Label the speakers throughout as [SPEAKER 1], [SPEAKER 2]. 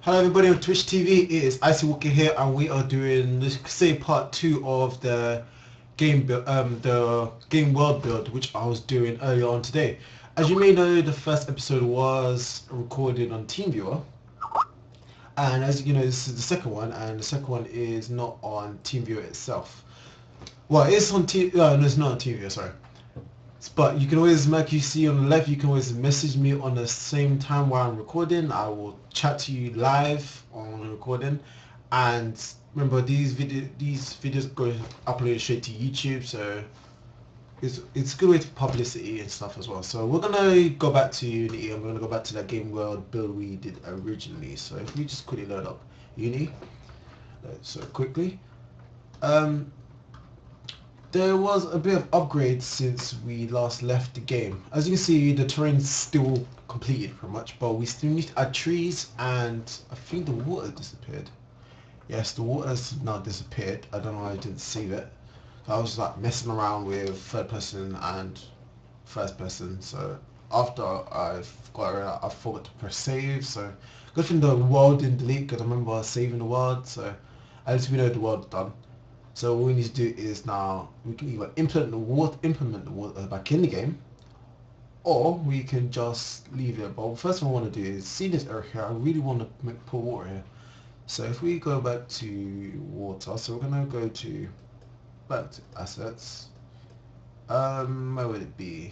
[SPEAKER 1] Hello everybody on Twitch TV, it is IcyWalker here and we are doing, let's say, part 2 of the game build, the game world build which I was doing earlier on today. As you may know, the first episode was recorded on TeamViewer, and as you know, this is the second one, and the second one is not on TeamViewer itself. Well, it's on no, it's not on TeamViewer, sorry. But you can always, like you see on the left, you can always message me on the same time while I'm recording. I will chat to you live on the recording. And remember, these videos go uploaded straight to YouTube, so it's a good way to publicity and stuff as well. So we're gonna go back to Unity and we're gonna go back to that game world build we did originally. So if we just quickly load up Unity, so quickly. There was a bit of upgrade since we last left the game. As you can see, the terrain's still completed pretty much, but we still need to add trees, and I think the water disappeared. Yes, the water has now disappeared. I don't know why I didn't save it. So I was like messing around with third person and first person, so after I got rid of, I forgot to press save, so good thing the world didn't delete because I remember saving the world, so at least we know the world's done. So what we need to do is now we can either implement the water back in the game, or we can just leave it. But first thing I want to do is see this area here. I really want to put water here. So if we go back to water, so we're gonna go to back to assets. Where would it be?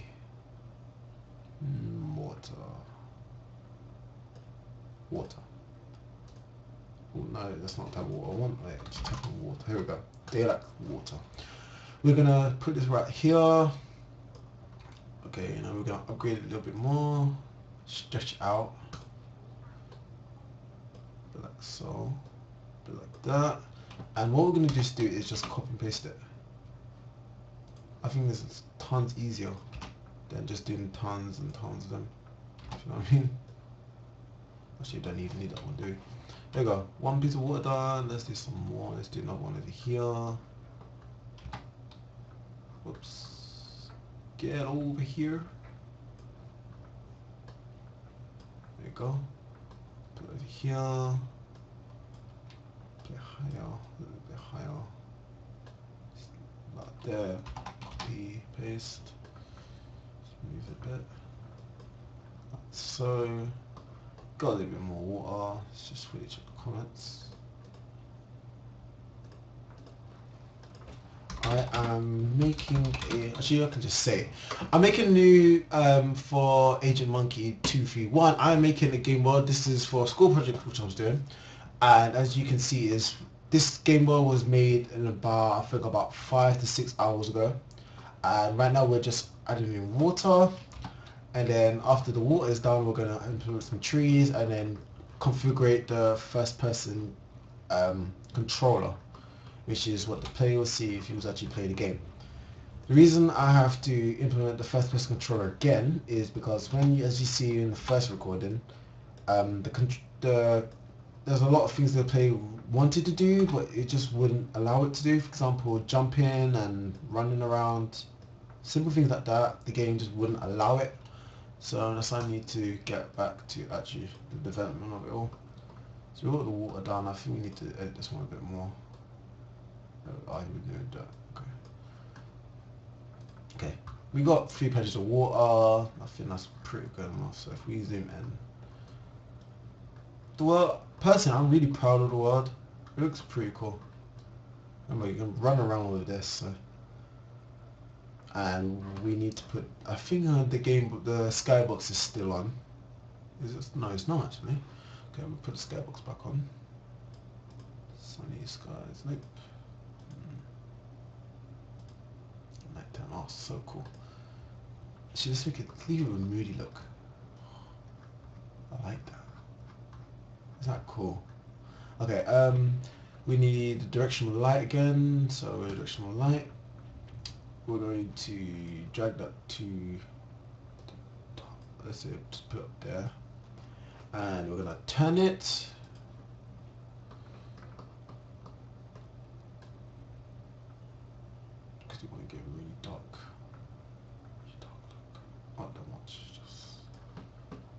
[SPEAKER 1] Water. Water. Oh no, that's not that water I want. Wait, just type in water. Here we go. Daylight water. We're gonna put this right here. Okay, now we're gonna upgrade it a little bit more. Stretch it out. Bit like so. Bit like that. And what we're gonna just do is just copy and paste it. I think this is tons easier than just doing tons and tons of them. If you know what I mean? Actually, you don't even need that one, do you? There you go. One piece of water done. Let's do some more. Let's do another one over here. Whoops. Get over here. There you go. Put it over here. A bit higher. A little bit higher. Not there. Copy, paste. Just move it a bit. Like so. Got a little bit more water. Let's just quickly check the comments. I am making actually I can just say I'm making a new for Agent Monkey 231. I'm making a game world. This is for a school project which I was doing, and as you can see, is this game world was made in about, I think, about 5 to 6 hours ago, and right now we're just adding in water, and then after the water is done, we're gonna implement some trees and then configure the first person controller, which is what the player will see if he was actually playing the game. The reason I have to implement the first person controller again is because when you, as you see in the first recording, there's a lot of things the player wanted to do, but it just wouldn't allow it to do. For example, jumping and running around, simple things like that, the game just wouldn't allow it. So that's why I need to get back to actually the development of it all. So we got the water down. I think we need to edit this one a bit more. I would do that. Okay. Okay. We got 3 pages of water. I think that's pretty good enough. So if we zoom in, the world. Personally, I'm really proud of the world. It looks pretty cool. Remember, you can run around with this. So. And we need to put. I think the skybox is still on. Is it? No, it's not actually. Okay, I'm gonna put the skybox back on. Sunny skies. Nope. Nighttime. Oh, so cool. Actually, let's make it, leave it with a moody look. I like that. Is that cool? Okay. We need directional light again. So directional light. We're going to drag that to the top. Let's say just put it up there, and we're gonna turn it. Because we want to get really dark. Not that much. Just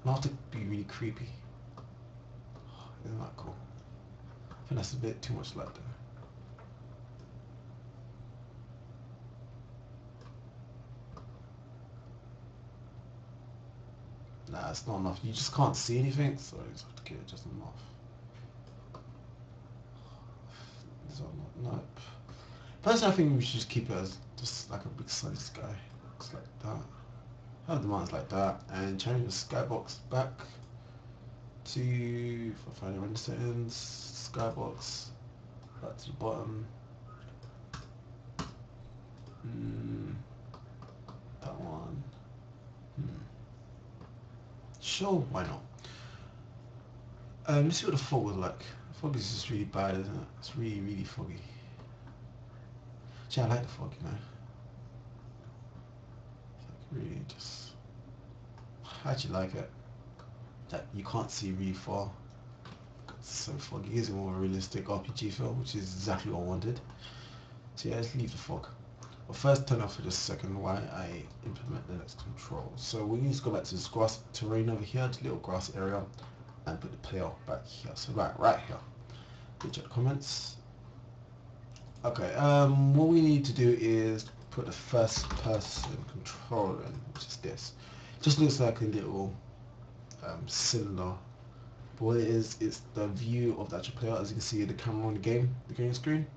[SPEAKER 1] not to be really creepy. Isn't that think that's a bit too much light there. Nah, it's not enough. You just can't see anything, so you just have to get it just enough. These are not, nope. Personally, I think we should just keep it as just like a big sunny sky. Looks like that. Have the mountains like that, and change the skybox back to, for final render settings, skybox back to the bottom. That one. Sure, why not? Let's see what the fog was like. The fog is just really bad, isn't it? It's really, really foggy. Actually, I like the fog, you know. It's like really just... I actually like it. That you can't see really far. It's so foggy. It gives it more realistic RPG feel, which is exactly what I wanted. So yeah, let's leave the fog. But first, turn off for just a second while I implement the next control. So we need to go back to this grass terrain over here, the little grass area, and put the player back here. So right here. Check the comments. Okay, what we need to do is put the first person controller in, which is this. It just looks like a little cylinder. But what it is, it's the view of the actual player. As you can see, the camera on the game screen.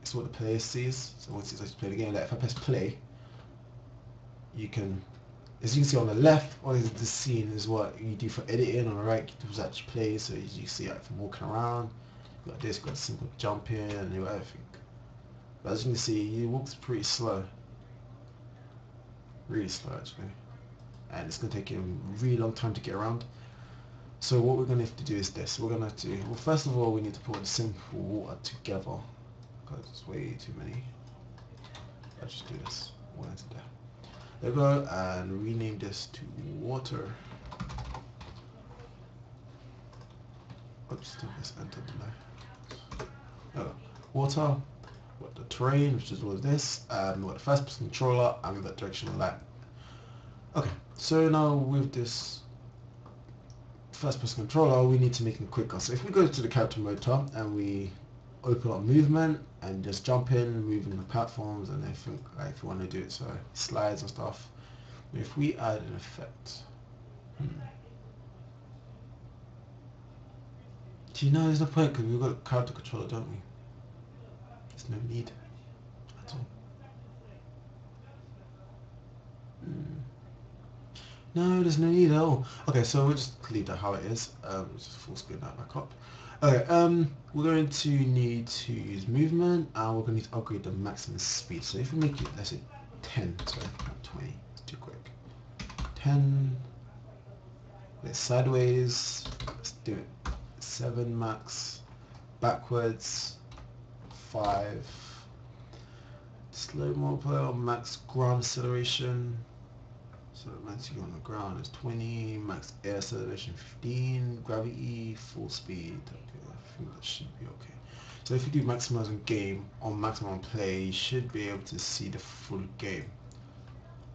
[SPEAKER 1] It's what the player sees. So once it's actually play the game, like if I press play, you can, as you can see on the left, all is the scene is what you do for editing. On the right, you do actually play. So as you see, like from walking around, you got this, you got a simple jump in, and you got everything. But as you can see, it walks pretty slow, really slow actually, and it's gonna take you a really long time to get around. So what we're gonna have to do is this. We're gonna have to, well, first of all, we need to put the simple water together. It's way too many. Let's just do this. One into there. There we go, and rename this to water. Oops, let's enter delay. Oh, water. What the terrain, which is all of this, and what the first person controller, and we've got directional light. Okay, so now with this first person controller, we need to make it quicker. So if we go to the character mode tab and we open up movement and just jump in, moving the platforms and everything, like if you want to do it, so slides and stuff. If we add an effect, do you know there's no point because we've got a character controller, don't we? There's no need at all. No, there's no need at all. Okay, so we'll just leave that how it is. Just full screen that back up. Okay, we're going to need to use movement, and we're going to need to upgrade the maximum speed. So if we make it, let's say 10, sorry, not 20, it's too quick. 10, let's sideways, let's do it. 7 max, backwards, 5, slow mo player, max ground acceleration. So max you on the ground is 20, max air acceleration 15, gravity, full speed. Okay, I think that should be okay. So if you do maximizing game on maximum play, you should be able to see the full game.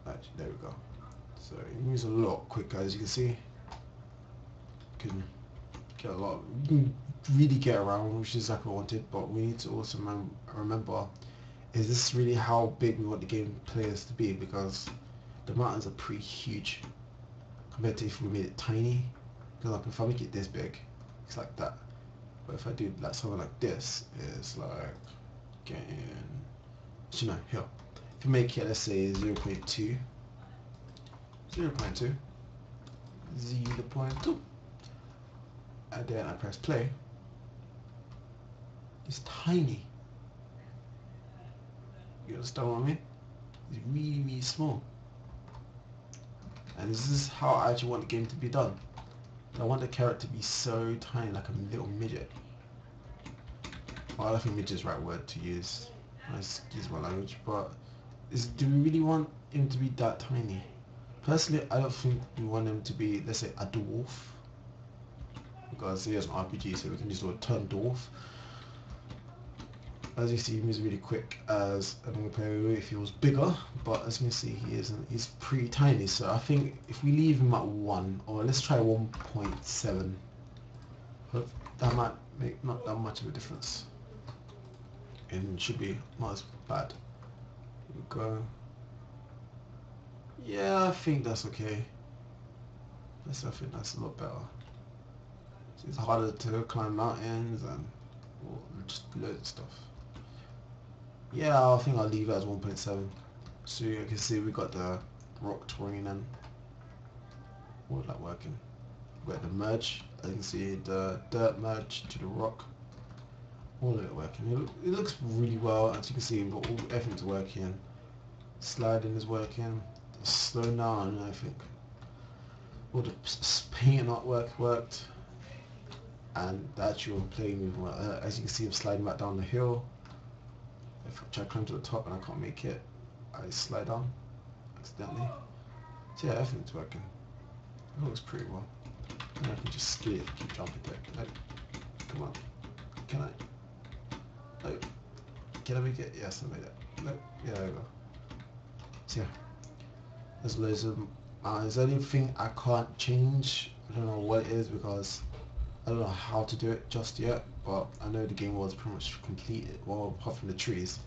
[SPEAKER 1] Actually, there we go. So it moves a lot quicker, as you can see. You can get a lot, you can really get around, which is exactly what I wanted, but we need to also remember, is this really how big we want the game players to be? Because the mountains are pretty huge compared to if we made it tiny. Because like if I make it this big, it's like that. But if I do like something like this, it's like getting, you know, here. If you make it, let's say 0.2, 0.2, 0.2, and then I press play, it's tiny. You understand what I mean? It's really, really small. And this is how I actually want the game to be done. I want the character to be so tiny, like a little midget. Well, I don't think midget is the right word to use. I use my language, but do we really want him to be that tiny? Personally, I don't think we want him to be, let's say, a dwarf. Because he has an RPG, so we can just sort of turn dwarf. As you see, he moves really quick as a normal player if he was bigger, but as you can see, he's pretty tiny. So I think if we leave him at 1, or let's try 1.7, that might make not that much of a difference. And should be not as bad. Here we go. Yeah, I think that's okay. I think that's a lot better. So it's harder to climb mountains and just loads of stuff. Yeah, I think I'll leave it as 1.7. So you can see we got the rock terrain and all of that working. We got the merge. As you can see the dirt merge to the rock. All of it working. It looks really well. As you can see, we've got everything's working. Sliding is working. The slow down, I think. All the painting artwork worked. And the actual play movement. As you can see, I'm sliding back down the hill. If I try to climb to the top and I can't make it, I slide down accidentally. So yeah, everything's working. It looks pretty well. And I can just skate, keep jumping there. Like, come on. Can I? Like, can I make it? Yes, I made it. Like, yeah, there we go. So yeah, there's loads of mountains. The only thing I can't change, I don't know what it is because I don't know how to do it just yet, but I know the game was pretty much completed, well, apart from the trees,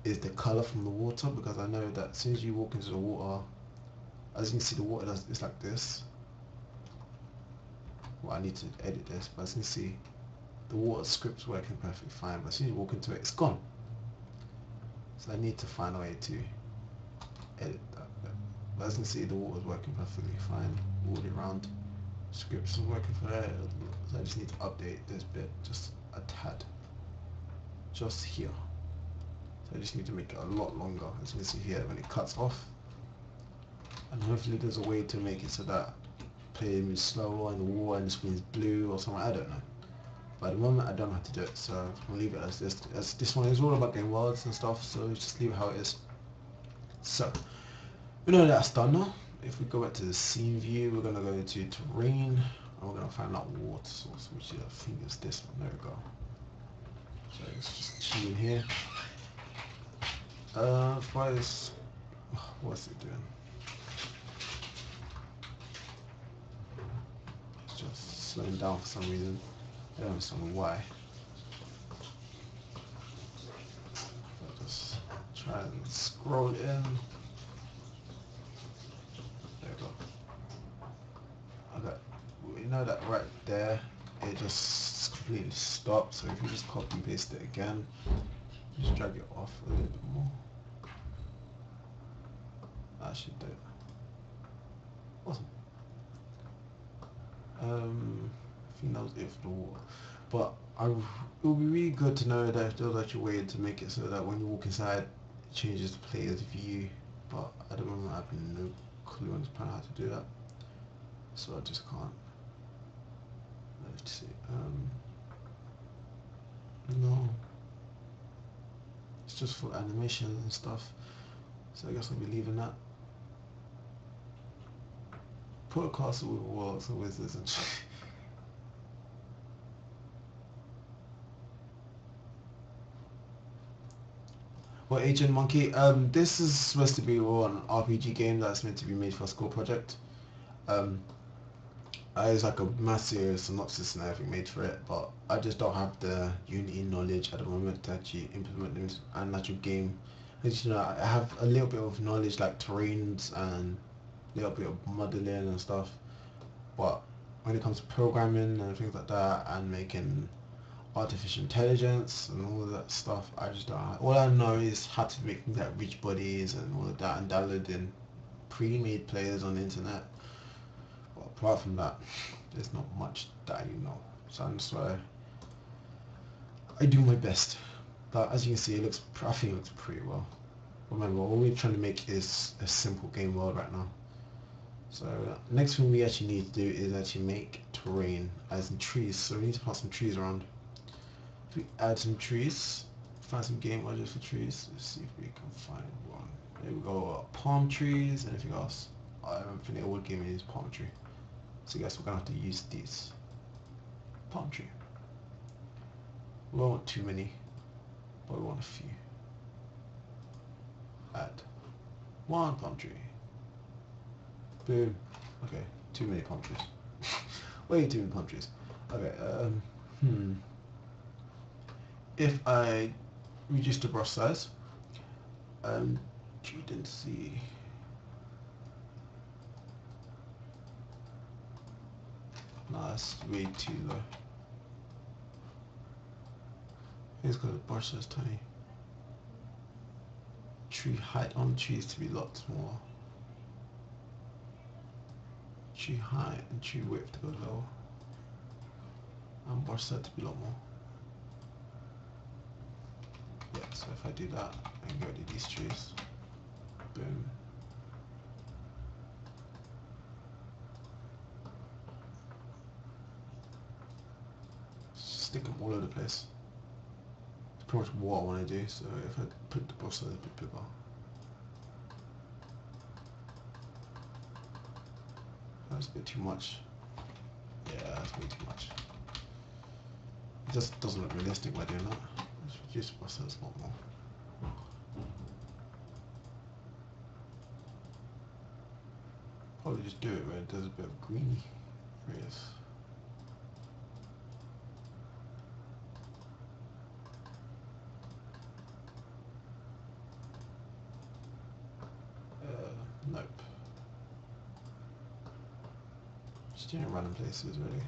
[SPEAKER 1] is the colour from the water, because I know that as soon as you walk into the water, as you can see the water it's like this. Well, I need to edit this, but as you can see, the water script's working perfectly fine, but as soon as you walk into it, it's gone. So I need to find a way to edit that bit. But as you can see, the water's working perfectly fine all the way around. Scripts are working for that, so I just need to update this bit just a tad. Just here. So I just need to make it a lot longer, as you can see here when it cuts off. And hopefully there's a way to make it so that play moves slower and the water and the screen is blue or something, I don't know. But at the moment I don't know how to do it, so I'll leave it as this. As this one is all about getting worlds and stuff, so just leave it how it is. So, we know that's done now. If we go back to the scene view, we're going to go to terrain, and we're going to find out water source, which I think is this one. There we go. So it's just chilling here. What's it doing? It's just slowing down for some reason. I don't understand why. I'll just try and scroll in. Okay, you know that right there, it just completely stopped. So if you just copy and paste it again, just drag it off a little bit more. That should do it. Awesome. I think that was it for the water. But it would be really good to know that if there was actually a way to make it so that when you walk inside, it changes the player's view. But at the moment, I have no clue on this plan how to do that. So I just can't. Let's see. No. It's just for animations and stuff. So I guess I'll be leaving that. Put a castle with walls and wizards and shit. Well, Agent Monkey, this is supposed to be an RPG game that's meant to be made for a school project. It's like a massive synopsis and everything made for it, but I just don't have the Unity knowledge at the moment to actually implement this and actual game. As you know, I have a little bit of knowledge like terrains and a little bit of modeling and stuff, but when it comes to programming and things like that and making artificial intelligence and all of that stuff, I just don't have. All I know is how to make things like rich bodies and all of that and downloading pre-made players on the internet. But apart from that, there's not much that I know. So that's why I do my best. But as you can see, I think it looks pretty well. Remember, what we're trying to make is a simple game world right now. So next thing we actually need to do is actually make terrain, as in trees. So we need to plant some trees around. If we add some trees, find some game modules for trees. Let's see if we can find one. There we go. Palm trees. Anything else? I don't think the old game is palm tree. So I guess we're gonna have to use these. Palm tree. We don't want too many, but we want a few. Add one palm tree. Boom. Okay, too many palm trees. Way too many palm trees. Okay, if I reduce the brush size, you didn't see. Nah, that's way too low. It's because the brush size is tiny. Tree height on trees to be a lot smaller. Tree height and tree width to go lower. And brush size to be a lot more. Yeah, so if I do that and get rid of these trees, boom. Stick them all over the place. It's pretty much what I want to do, so if I put the brush size a bit bigger. That's a bit too much. Yeah, that's way too much. It just doesn't look realistic by doing that. Let's reduce the brush size a lot more. Probably just do it where there's a bit of greeny areas. Nope. Just doing random places really.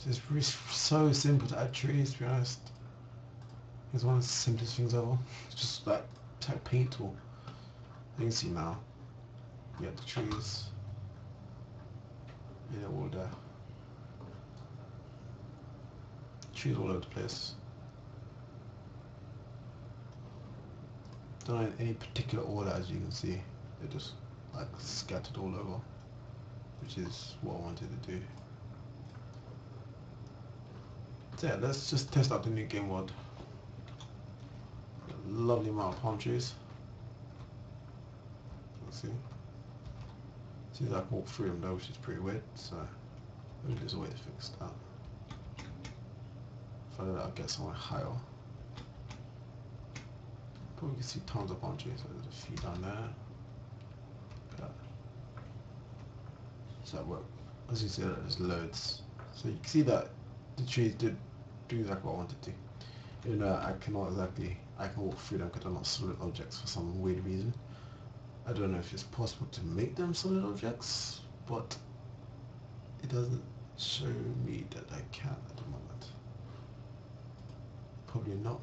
[SPEAKER 1] It's really so simple to add trees, to be honest. It's one of the simplest things ever. It's just like type paint tool. You can see now. We have the trees. Yeah, all there. Trees all over the place. Don't know in any particular order, as you can see. They're just like scattered all over, which is what I wanted to do. So yeah, let's just test out the new game mode. Lovely amount of palm trees. Let's see. Seems like I can walk through them though, which is pretty weird, so maybe there's a way to fix that. If I do that, I'll get somewhere higher. But we can see tons of palm trees, so there's a few down there. Yeah. So that work. As you see, there's loads. So you can see that the trees did do exactly what I wanted to. Even though I can walk through them because they're not solid objects for some weird reason. I don't know if it's possible to make them solid objects, but it doesn't show me that I can at the moment. Probably not.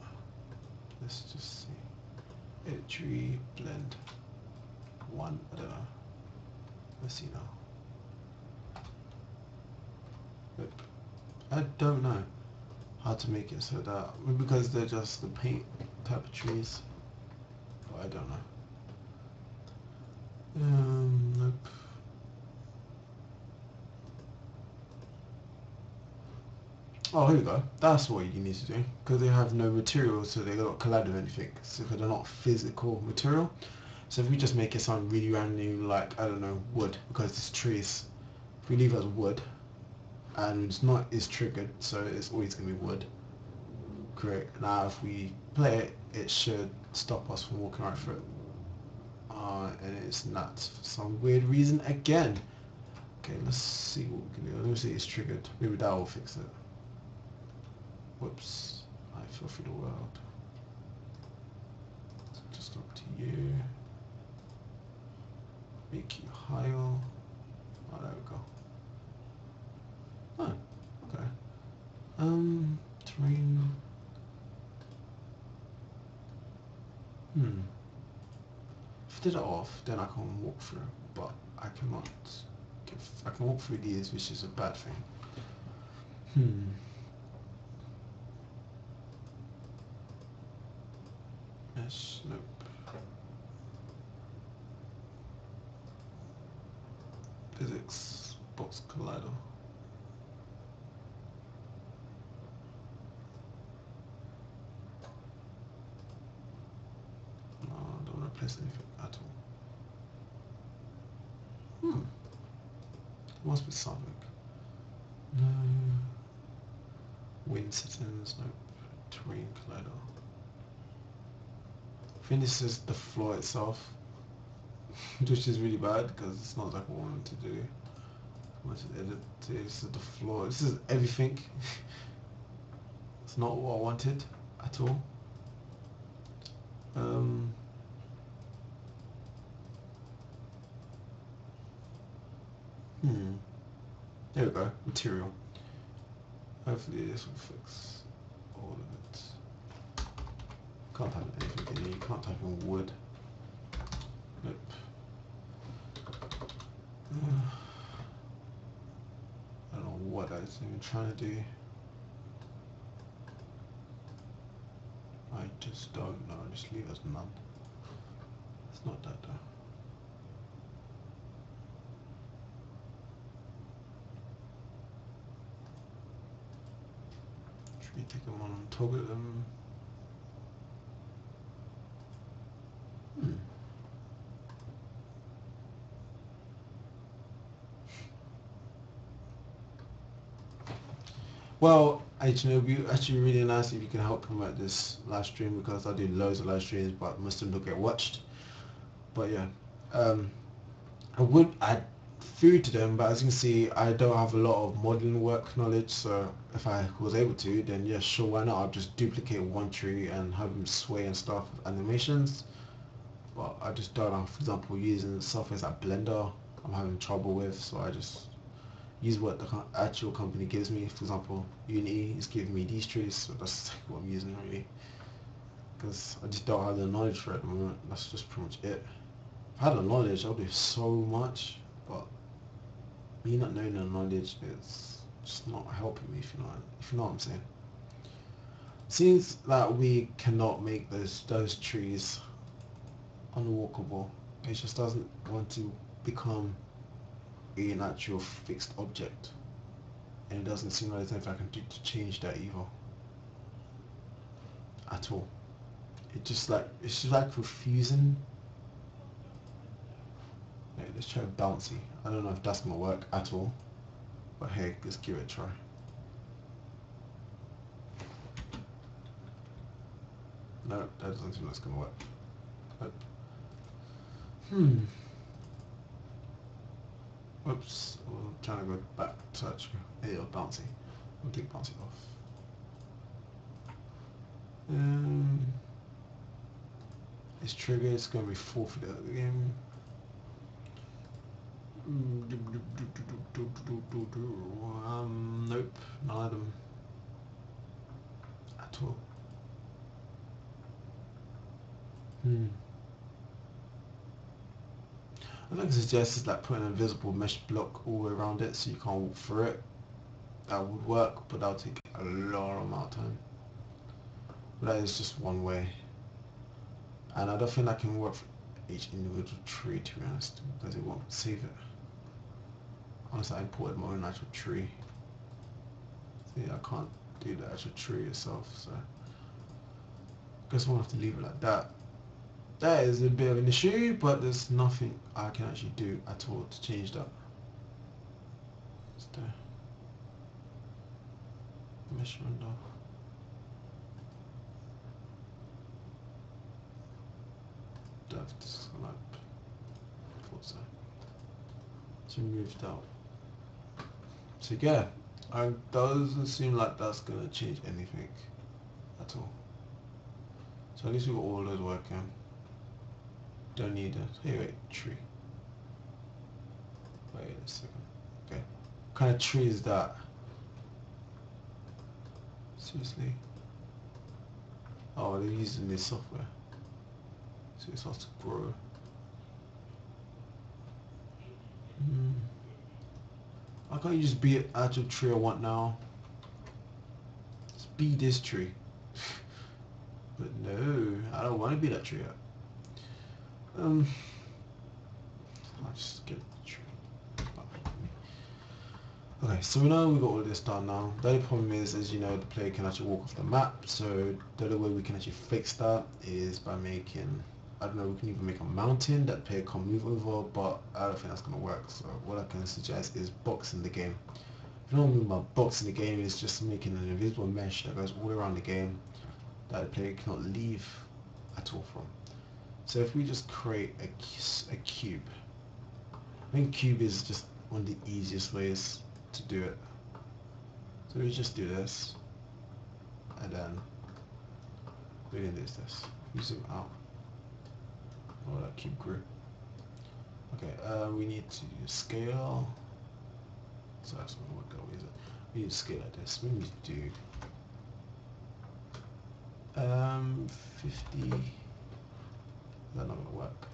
[SPEAKER 1] Let's just see. Edit tree, blend. One, I don't know. Let's see now. But I don't know how to make it so that, because they're just the paint type of trees, but I don't know. Nope. Oh, here we go. That's what you need to do, because they have no material, so they don't collide with anything, so they're not physical material. So if we just make it sound really random, like, I don't know, wood, because it's trees, if we leave it as wood, and it's triggered, so it's always going to be wood. Great. Now if we play it, it should stop us from walking right through it. And it's not for some weird reason again. Okay, let's see what we can do. Let me see it's triggered. Maybe that will fix it. Whoops. I fell through the world. Just up to you. Make you higher. Oh, there we go. Oh, okay. Terrain. If I did it off, then I can walk through, but I cannot. I can walk through these, which is a bad thing. Mesh, nope. Physics, box collider. No, I don't replace anything at all. There must be something. No. Wind settings, nope. Terrain collider. I think this is the floor itself, which is really bad because it's not like what I wanted to do. I wanted to edit this is the floor. This is everything. It's not what I wanted at all. There we go. Material. Hopefully this will fix all of it. Can't type anything in here. You can't type in wood. Nope. I don't know what I was even trying to do. I just don't know. Just leave it as none. It's not that though. Should we take them on toggle them? Well, actually, it would be actually really nice if you can help promote this live stream because I do loads of live streams, but most of them don't get watched. But yeah, I would add food to them, but as you can see, I don't have a lot of modeling work knowledge. So if I was able to, then yeah, sure, why not? I'll just duplicate one tree and have them sway and stuff with animations. But I just don't know. For example, using software like Blender, I'm having trouble with, so I just use what the actual company gives me. For example, Unity is giving me these trees, so that's what I'm using really. Because I just don't have the knowledge for it at the moment. That's just pretty much it. If I had the knowledge, I'll do so much, but me not knowing the knowledge is just not helping me, if you know what I'm saying. Seems that we cannot make those trees unwalkable. It just doesn't want to become an actual fixed object, and it doesn't seem like there's anything I can do to change that either at all. It's just like confusing. Yeah, let's try bouncy. I don't know if that's gonna work at all, but hey, let's give it a try. No, that doesn't seem like it's gonna work. Nope. Whoops, I'm trying to go back to actually bouncy. We'll take bouncy off. It's trigger, it's going to be forfeit at the game. Nope, none of them at all. I think it suggests like putting an invisible mesh block all around it so you can't walk through it. That would work, but that would take a long amount of time. But that is just one way. And I don't think that can work for each individual tree, to be honest, because it won't save it. Unless I imported my own actual tree. See, I can't do the actual tree itself, so I guess we'll have to leave it like that. That is a bit of an issue, but there's nothing I can actually do at all to change that. It's the mesh window. This come up. Thought so. To move that. So yeah, it doesn't seem like that's gonna change anything at all. So at least we got all those working. Don't need a wait, tree. Wait a second. Okay. What kind of tree is that? Seriously? Oh, they're using this software. So it starts to grow. Why can't you just be an actual tree I want now? Just be this tree. But no, I don't want to be that tree yet. I'll just get the tree. Okay, so we know we got all this done now. The only problem is, as you know, the player can actually walk off the map. So the only way we can actually fix that is by making, I don't know, we can even make a mountain that the player can't move over, but I don't think that's going to work. So what I can suggest is boxing the game. If you don't move my box in the game, is just making an invisible mesh that goes all around the game that the player cannot leave at all from. So if we just create a cube, I think cube is just one of the easiest ways to do it. So we just do this, and then we can do this. We zoom out. Oh, that cube grew. Okay, we need to scale. So that's not what go is it? We need to scale like this. We need to do 50. That's not gonna work.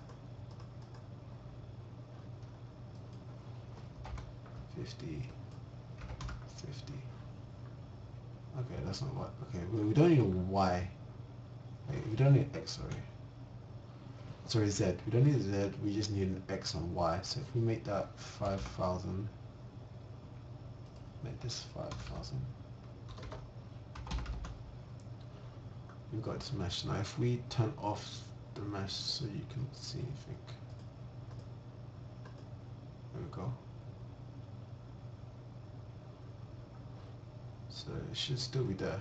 [SPEAKER 1] 50, 50. Okay, that's not what. Okay, we don't need a Y. Wait, we don't need X. Sorry, Z. We don't need Z. We just need an X and Y. So if we make that 5,000, make this 5,000. We've got this mesh now. If we turn off the mesh so you can see anything, there we go. So it should still be there.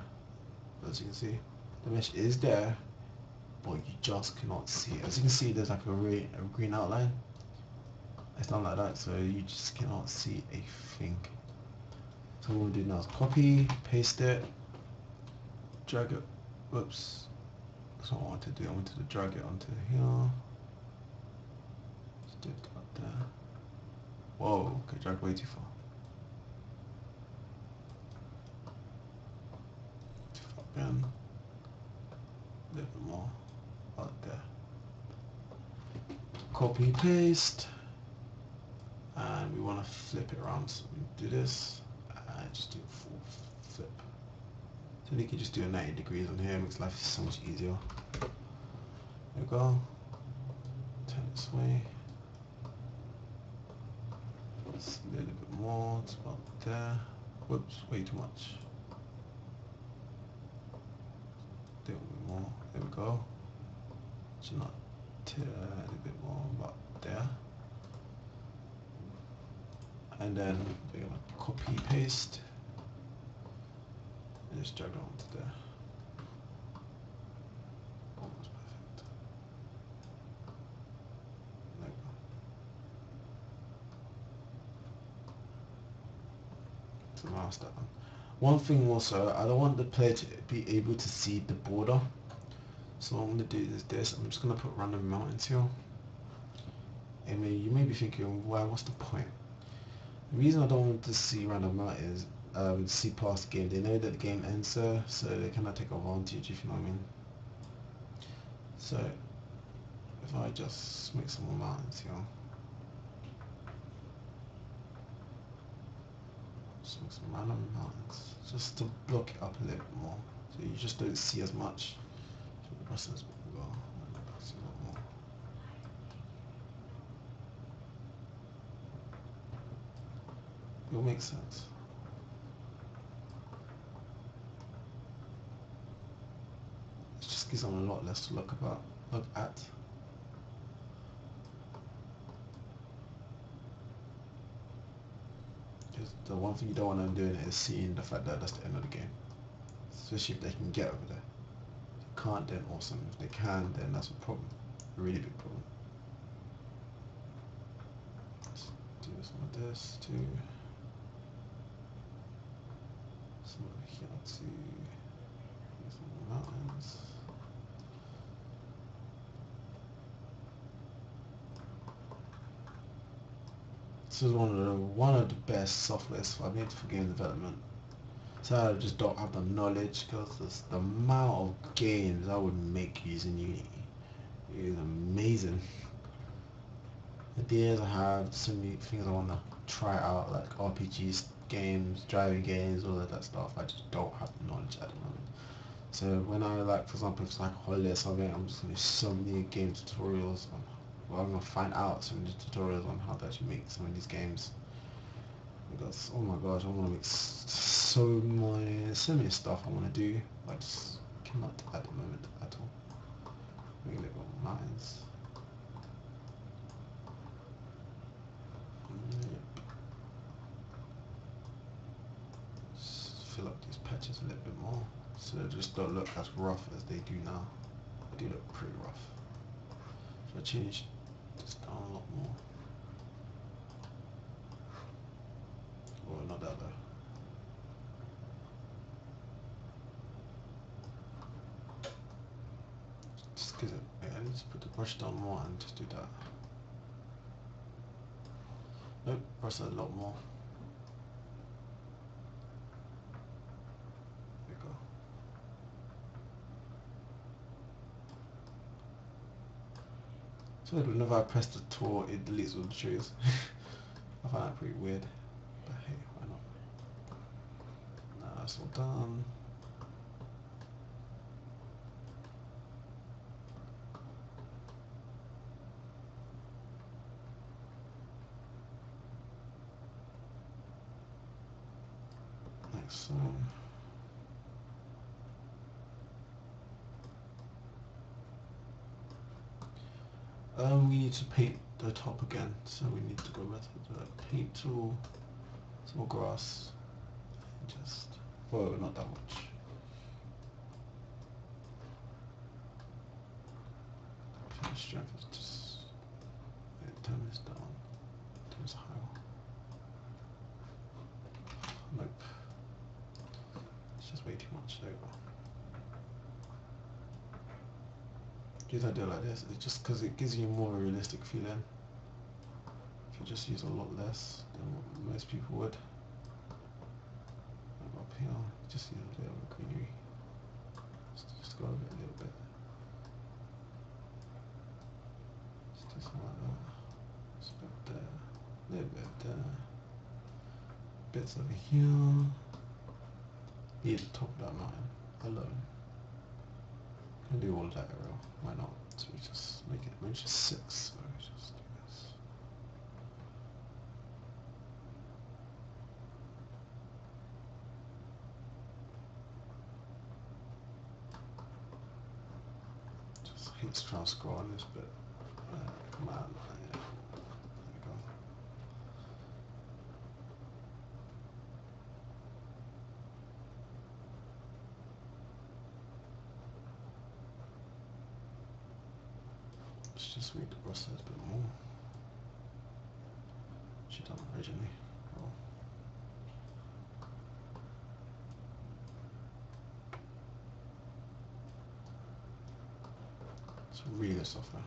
[SPEAKER 1] As you can see, the mesh is there, but you just cannot see it. As you can see, there's like a green outline. It's not like that, so you just cannot see a thing. So what we'll do now is copy, paste it, drag it. Whoops. That's not what I wanted to do. I wanted to drag it onto here. Just do it up there. Whoa, okay, drag way too far. Too far again. A little bit more out there. Copy, paste. And we want to flip it around. So we do this and just do a full flip. So we can just do a 90 degrees on here, makes life so much easier. There we go. Turn this way. Just a little bit more, it's about there. Whoops, way too much. Do a bit more, there we go. Should not tear a little bit more, about there. And then we're gonna copy paste. And just drag it onto there. Almost perfect. There we go. So now that one. One thing also, I don't want the player to be able to see the border. So what I'm going to do is this. I'm just going to put random mountains here. And you may be thinking, well, what's the point? The reason I don't want to see random mountains see past the game. They know that the game ends there, so they cannot take advantage, if you know what I mean. So if I just make some more mountains here, just make some random mountains, just to block it up a little bit more, so you just don't see as much. So the rest of this will go a lot more. It'll make sense. It just gives them a lot less to look at. Because the one thing you don't want them doing is seeing the fact that that's the end of the game. Especially if they can get over there. If they can't, then awesome. If they can, then that's a problem. A really big problem. Let's do some of this too. Some over here too. Some mountains. This is one of the best softwares I've made for game development. So I just don't have the knowledge, because the amount of games I would make using Unity is amazing. Ideas I have, so many things I want to try out, like RPGs, games, driving games, all of that stuff. I just don't have the knowledge at the moment. So when I, like, for example, if it's like a holiday or something, I'm just going to do so many game tutorials on, well, I'm going to find out so many tutorials on how to actually make some of these games. Because, oh my gosh, I want to make so many stuff I want to do. I just cannot at the moment at all. Make a little mountains. Yep. Just fill up these patches a little bit more, so they just don't look as rough as they do now. They do look pretty rough. Should I change this down a lot more? Or not that though. Just because I need to put the brush down more and just do that. Nope, brush that a lot more. There we go. So whenever I press the tool, it deletes all the trees. I find that pretty weird, but hey, why not? Now that's all done. Like so. We need to paint the top again, so we need to go back to the paint tool, some more grass, and just, whoa, not that much. Finish strength is just, turn this down, turn this higher. Nope, it's just way too much, there we go. The reason I do it like this is just because it gives you a more realistic feeling. If you just use a lot less than what most people would. Like up here, just use a little bit of greenery. Just go over it a little bit. Just do something like that. Just a bit there, a little bit there. Bits over here. Be at the top of that mountain alone. Can do all of that area, why not? So we just make it mention 6, so we just do this. Just hit try and scroll on this bit. Come on, yeah. There we go. Let's just make the brush size a bit more. She done originally. Oh. It's really good stuff now.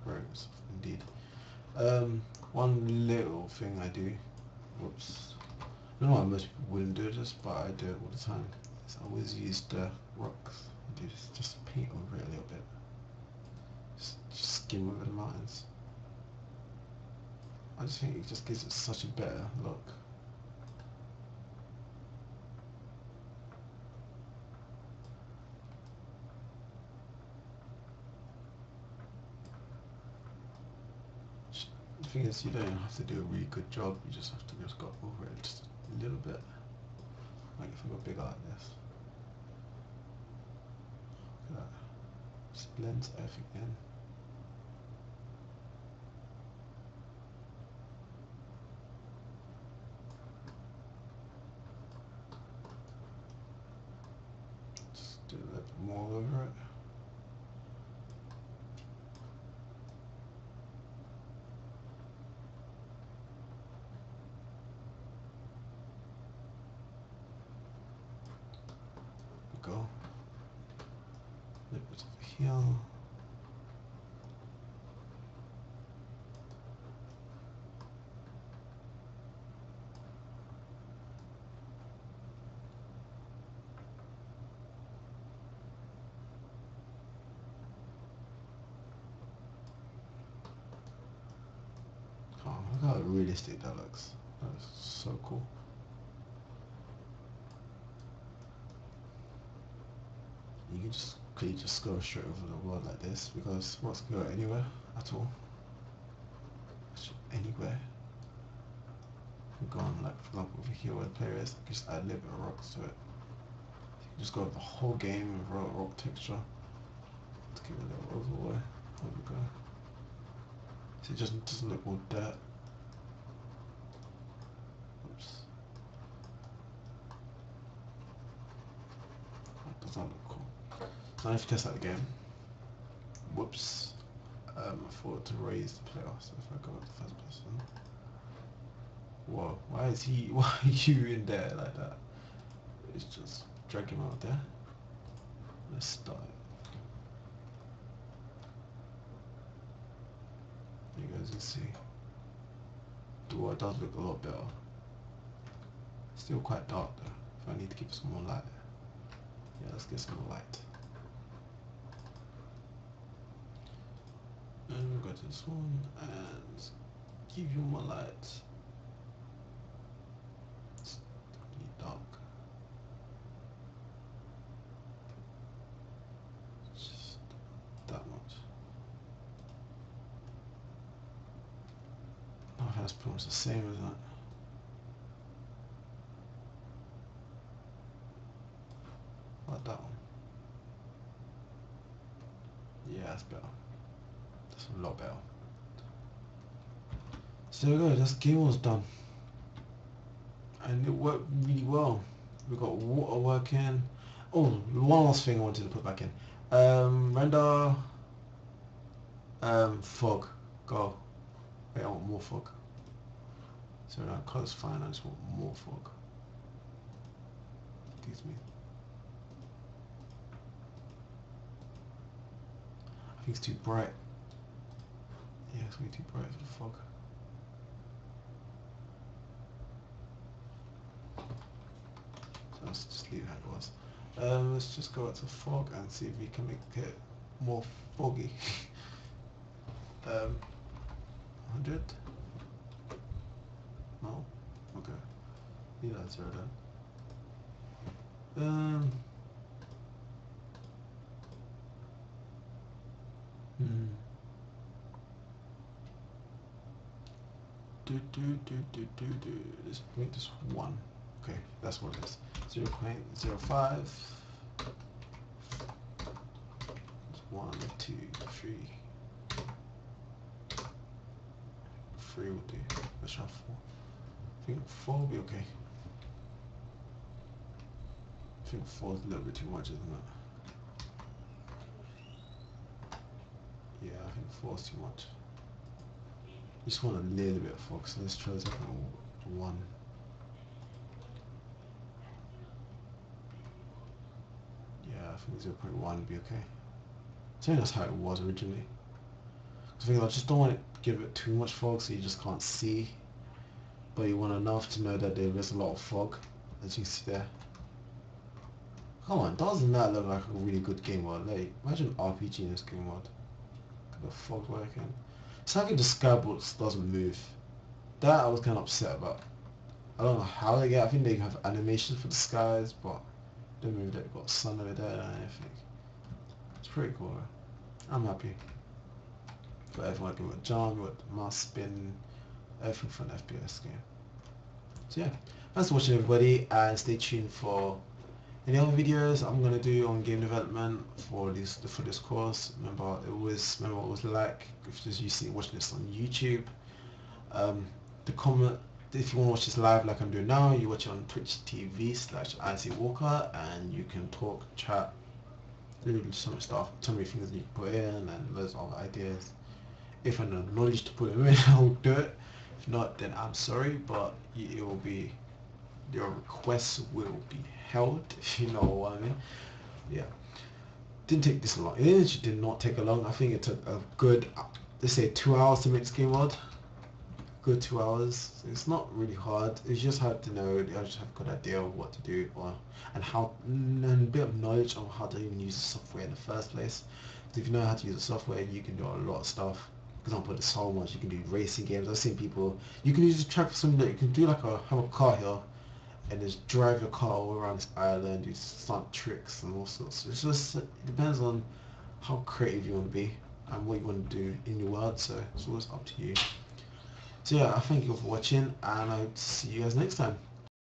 [SPEAKER 1] Very good stuff indeed. One little thing I do, whoops, I don't know why most people wouldn't do this, but I do it all the time. Is I always use the rocks. I do this, just paint over it a little bit. Just skim over the mountains. I just think it just gives it such a better look. The thing is, you don't have to do a really good job, you just have to just go over it just a little bit. Like if I go bigger like this. Look at that. Just blends everything in. Just do a little bit more over it. Go. A little bit over here. Oh, look how realistic that looks. That's so cool. You can just quickly just go straight over the world like this because rocks can go anywhere at all. Anywhere. You go on, like for example over here where the player is, just add a little bit of rocks to it. You can just go over the whole game with rock texture. Let's give it a little overlay. There we go. So it just doesn't look all dirt. Oops. That does not look cool. So now if you test that again. Whoops. I thought to raise the player, so if I go with the first person. Whoa, why is he, why are you in there like that? Let's just drag him out there. Let's start. You guys can see. The water does look a lot better. Still quite dark though. If I need to keep some more light. Yeah, let's get some more light. And we'll go to this one and give you more light. It's definitely dark. Just that much. Oh, that's pretty much the same, isn't it? What about that one? Yeah, that's better. That's a lot better. So there we go, this game was done. And it worked really well. We got water working. Oh, one last thing I wanted to put back in. Render fog. Go. Wait, I want more fog. So that color's fine, I just want more fog. Excuse me. I think it's too bright. Yeah, it's way too bright for the fog. So let's just leave it how it was. Let's just go out to fog and see if we can make it more foggy. 100? No? Okay. Leave that 0 then. Let's make this 1. Okay, that's what it is. 0.05. 1, 2, 3. 3 will do. Let's try 4. I think 4 will be okay. I think 4 is a little bit too much, isn't it? Yeah, I think 4 is too much. Just want a little bit of fog, so let's try this 1. Yeah, I think 0.1 would be okay. I think that's how it was originally. I think I just don't want to give it too much fog so you just can't see, but you want enough to know that there is a lot of fog, as you can see there. Come on, doesn't that look like a really good game mode? Like, imagine RPG in this game mode. The fog working. It's like the skybox doesn't move. That I was kind of upset about. I don't know how they get. I think they have animations for the skies, but they move. They've got sun over there and everything. It's pretty cool. Right? I'm happy. Got everyone with jump, with mouse spin, everything for an FPS game. So yeah, thanks for watching everybody, and stay tuned for any other videos I'm gonna do on game development for this course. Remember what it was like if you watching this on YouTube. The comment if you want to watch this live like I'm doing now, you watch it on Twitch TV/IcyWalker, and you can talk, chat, do some stuff, so many things that you can put in, and loads of ideas. If I know the knowledge to put them in, I'll do it. If not, then I'm sorry, but it will be, your requests will be held, if you know what I mean. Yeah, didn't take this long. It actually did not take a long. I think it took a good, let's say 2 hours to make this game mod. Good 2 hours. So it's not really hard. It's just hard to know. I just have a good idea of what to do, and how, and a bit of knowledge of how to even use the software in the first place. Because if you know how to use the software, you can do a lot of stuff. For example, there's so much you can do racing games. I've seen people. You can use the track for something that you can do, like have a car here, and just drive your car all around this island, do stunt tricks and all sorts. It's just, it depends on how creative you want to be and what you want to do in your world. So it's always up to you. So yeah, I thank you all for watching, and I'll see you guys next time.